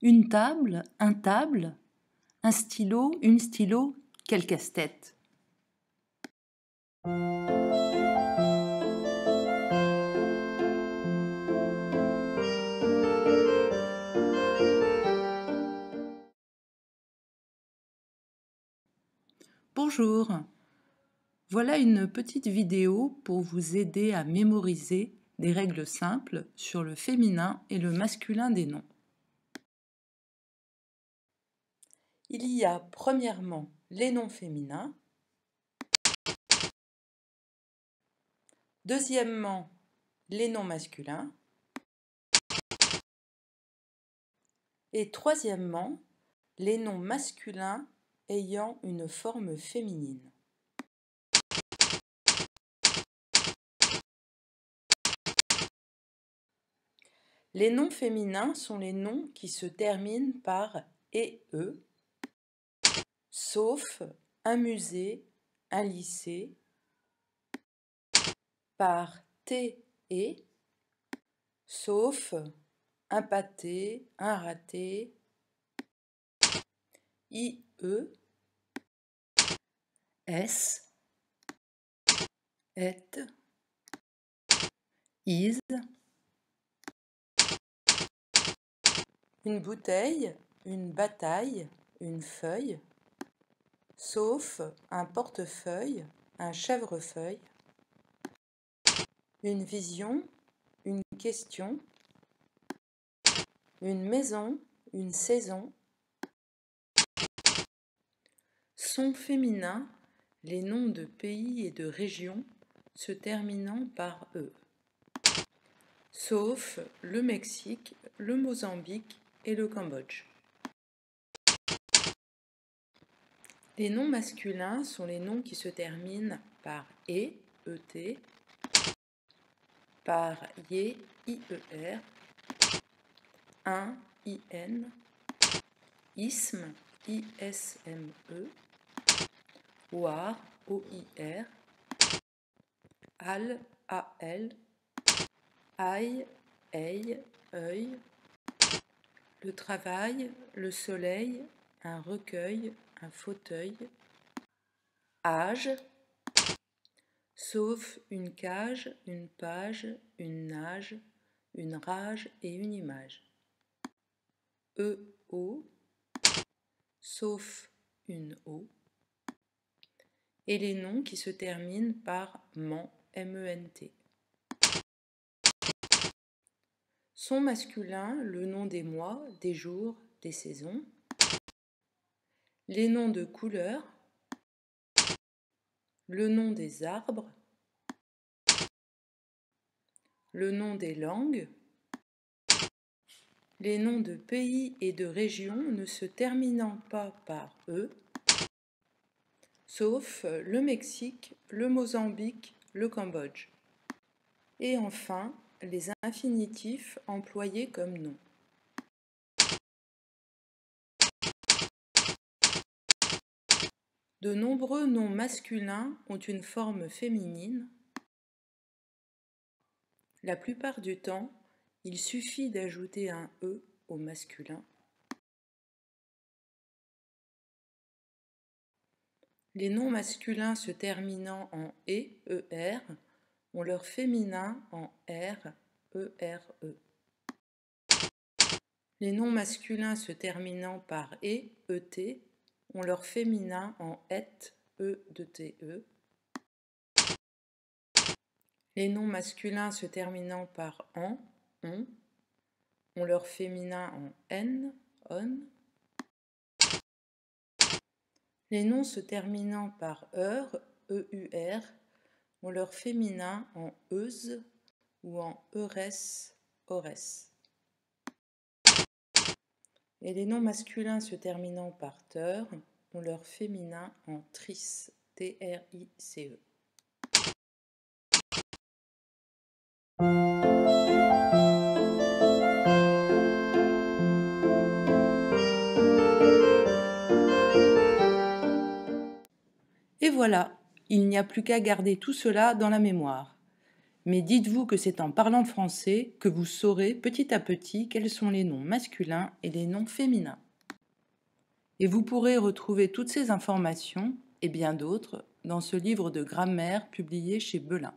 Une table, un table, un stylo, une stylo, quel casse-tête. Bonjour, voilà une petite vidéo pour vous aider à mémoriser des règles simples sur le féminin et le masculin des noms. Il y a premièrement les noms féminins, deuxièmement les noms masculins et troisièmement les noms masculins ayant une forme féminine. Les noms féminins sont les noms qui se terminent par « et », sauf un musée, un lycée, par « t » et, sauf un pâté, un raté, ie, s, et, is, une bouteille, une bataille, une feuille, sauf un portefeuille, un chèvrefeuille, une vision, une question, une maison, une saison. Sont féminins les noms de pays et de régions se terminant par « e », sauf le Mexique, le Mozambique et le Cambodge. Les noms masculins sont les noms qui se terminent par « et », et, par « yé », ier, un, in, isme, isme, oir, oir, al, al, aïe, œil, œil, le travail, le soleil, un recueil, un fauteuil, âge, sauf une cage, une page, une nage, une rage et une image, o, sauf une o, et les noms qui se terminent par ment, ment. Sont masculins le nom des mois, des jours, des saisons, les noms de couleurs, le nom des arbres, le nom des langues, les noms de pays et de régions ne se terminant pas par « e », sauf le Mexique, le Mozambique, le Cambodge. Et enfin, les infinitifs employés comme nom. De nombreux noms masculins ont une forme féminine. La plupart du temps, il suffit d'ajouter un « e » au masculin. Les noms masculins se terminant en « e », er, ont leur féminin en « r », ere. Les noms masculins se terminant par « et », et, ont leur féminin en « et », te. Les noms masculins se terminant par « en », on, ont leur féminin en « n », on. Les noms se terminant par « eur », eur, ont leur féminin en « euse » ou en « eures », ores. Et les noms masculins se terminant par « teur » ont leur féminin en « trice », trice. Et voilà, il n'y a plus qu'à garder tout cela dans la mémoire. Mais dites-vous que c'est en parlant français que vous saurez petit à petit quels sont les noms masculins et les noms féminins. Et vous pourrez retrouver toutes ces informations, et bien d'autres, dans ce livre de grammaire publié chez Belin.